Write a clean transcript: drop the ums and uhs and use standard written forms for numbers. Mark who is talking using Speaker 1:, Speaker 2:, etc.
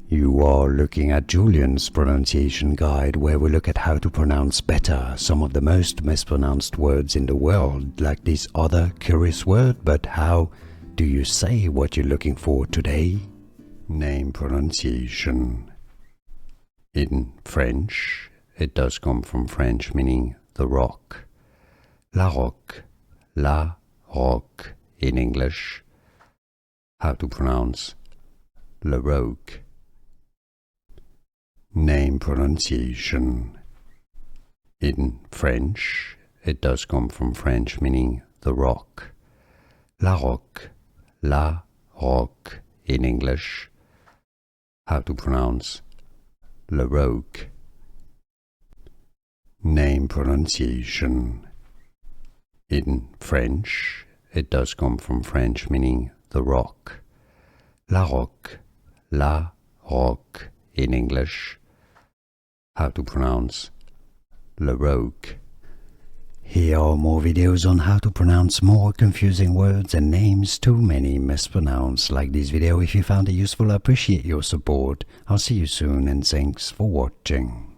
Speaker 1: You are looking at Julian's pronunciation guide, where we look at how to pronounce better some of the most mispronounced words in the world, like this other curious word. But how do you say what you're looking for today? Name pronunciation. In French, it does come from French, meaning the rock. Laroque, La Roque in English. How to pronounce Laroque. Name pronunciation. In French, it does come from French, meaning the rock. Laroque, La Roque in English. How to pronounce Laroque. Name pronunciation. In French, it does come from French, meaning the rock. Laroque, La Roque in English. How to pronounce Laroque. Here are more videos on how to pronounce more confusing words and names too many mispronounced. Like this video if you found it useful. I appreciate your support. I'll see you soon and thanks for watching.